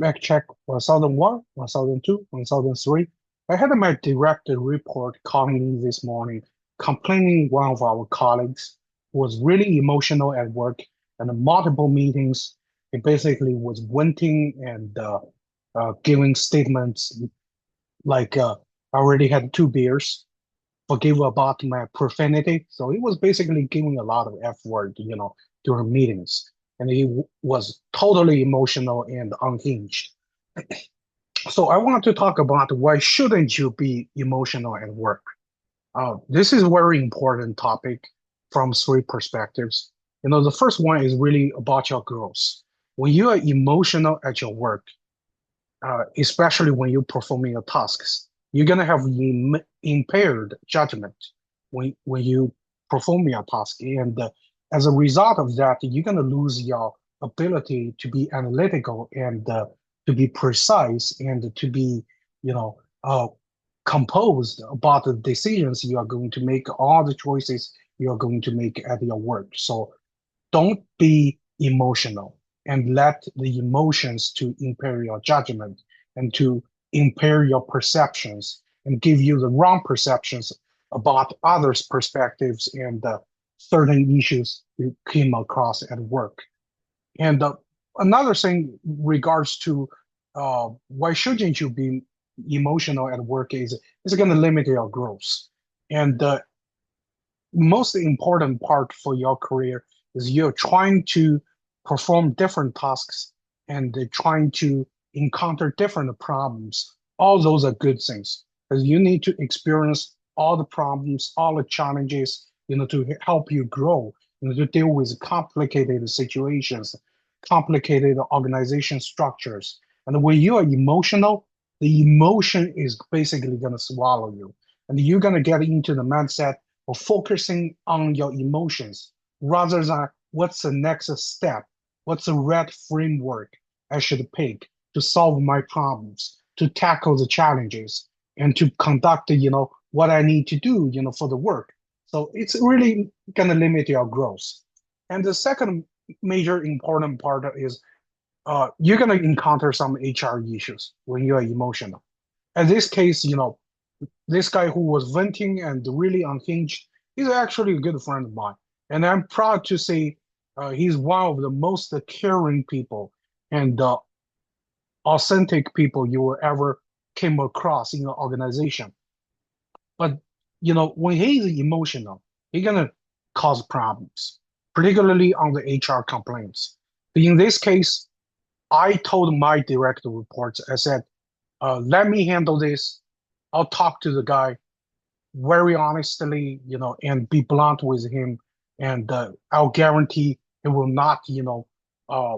Mac check 1001, 1002, 1003. I had my director report calling me this morning, complaining one of our colleagues was really emotional at work and in multiple meetings. He basically was venting and giving statements like, I already had 2 beers, forgive about my profanity. So he was basically giving a lot of F word, during meetings. And he was totally emotional and unhinged. So I want to talk about why shouldn't you be emotional at work? This is a very important topic from 3 perspectives. The first one is really about your growth. When you are emotional at your work, especially when you're performing your tasks, you're gonna have impaired judgment when you perform your task, and as a result of that, you're gonna lose your ability to be analytical and to be precise and to be, you know, uh, composed about the decisions you are going to make, all the choices you are going to make at your work. So don't be emotional and let the emotions to impair your judgment and to impair your perceptions and give you the wrong perceptions about others' perspectives and certain issues you came across at work. And another thing regards to why shouldn't you be emotional at work is it's going to limit your growth. And the most important part for your career is you're trying to perform different tasks and trying to encounter different problems. All those are good things because you need to experience all the problems, all the challenges, to help you grow, to deal with complicated situations, complicated organization structures. And when you are emotional, the emotion is basically going to swallow you. And you're going to get into the mindset or focusing on your emotions rather than what's the next step, what's the right framework I should pick to solve my problems, to tackle the challenges, and to conduct, what I need to do, for the work. So it's really gonna limit your growth. And the second major important part is you're gonna encounter some HR issues when you are emotional. In this case, this guy who was venting and really unhinged, he's actually a good friend of mine. And I'm proud to say he's one of the most caring people and authentic people you will ever came across in an organization. But, when he's emotional, he's going to cause problems, particularly on the HR complaints. In this case, I told my direct reports, I said, let me handle this. I'll talk to the guy very honestly, and be blunt with him. And I'll guarantee he will not, uh,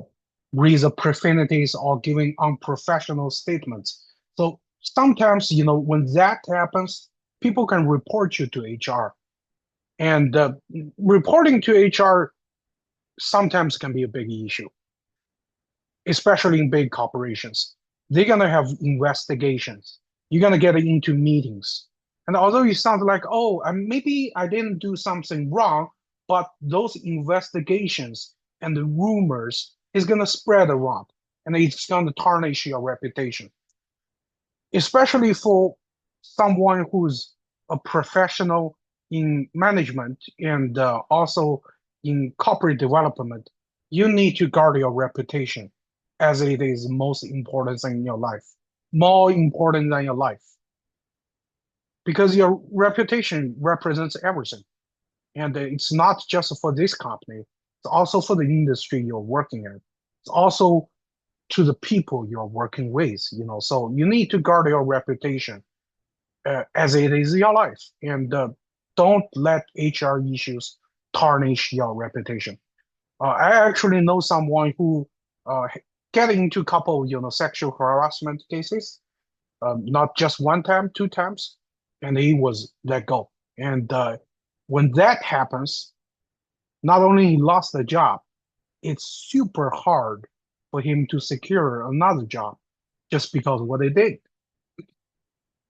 raise up profanities or giving unprofessional statements. So sometimes, when that happens, people can report you to HR. And reporting to HR sometimes can be a big issue, especially in big corporations. They're going to have investigations. You're going to get into meetings. And although you sound like, oh, maybe I didn't do something wrong, but those investigations and the rumors is going to spread around and it's going to tarnish your reputation, especially for someone who's a professional in management and also in corporate development. You need to guard your reputation as it is most important thing in your life, more important than your life, because your reputation represents everything. And it's not just for this company, it's also for the industry you're working in. It's also to the people you're working with, So you need to guard your reputation as it is your life. And don't let HR issues tarnish your reputation. I actually know someone who uh, get into a couple, sexual harassment cases, not just one time, 2 times, and he was let go. And when that happens, not only he lost the job, it's super hard for him to secure another job just because of what they did.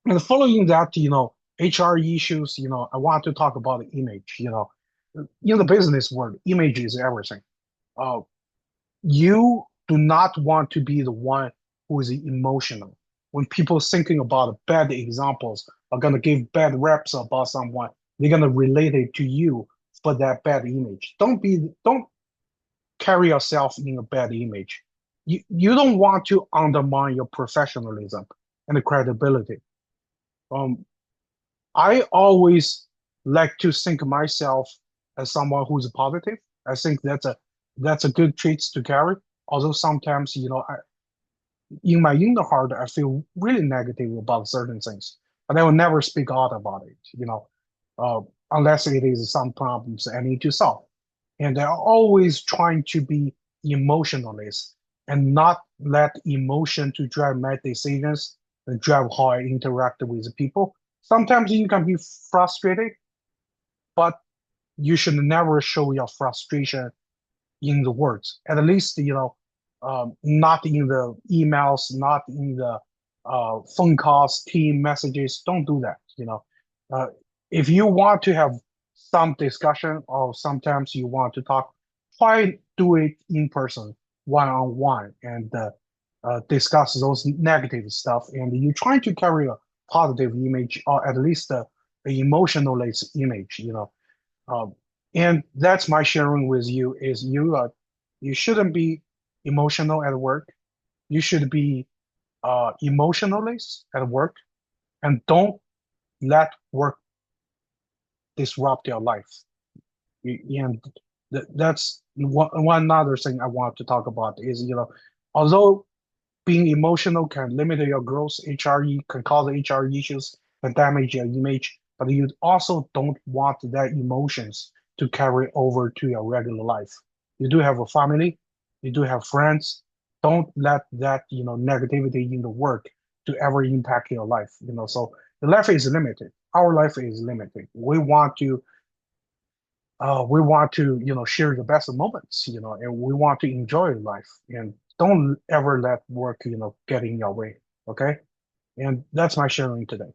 And following that, HR issues, I want to talk about the image, in the business world, image is everything. Uh, you do not want to be the one who is emotional. When people thinking about bad examples are gonna give bad reps about someone, they're gonna relate it to you for that bad image. Don't carry yourself in a bad image. You don't want to undermine your professionalism and the credibility. Um, I always like to think of myself as someone who's positive. I think that's a good trait to carry. Although sometimes, in my inner heart, I feel really negative about certain things, but I will never speak out about it. Uh, unless it is some problems I need to solve. And I'm always trying to be emotionalist and not let emotion to drive my decisions and drive how I interact with people. Sometimes you can be frustrated, but you should never show your frustration in the words. At least, not in the emails, not in the phone calls, team messages. Don't do that. Uh, if you want to have some discussion or sometimes you want to talk, try do it in person, one on one, and discuss those negative stuff. And you try to carry a positive image or at least a emotionalist image. um, and that's my sharing with you is you shouldn't be emotional at work. You should be emotionalist at work and don't let work disrupt your life. And that's one other thing I want to talk about is, although being emotional can limit your growth, HRE can cause HR issues and damage your image, but you also don't want that emotions to carry over to your regular life. You do have a family, you do have friends. Don't let that, negativity in the work to ever impact your life. So the life is limited. Our life is limited. We want to share the best moments, and we want to enjoy life and don't ever let work, get in your way. Okay. And that's my sharing today.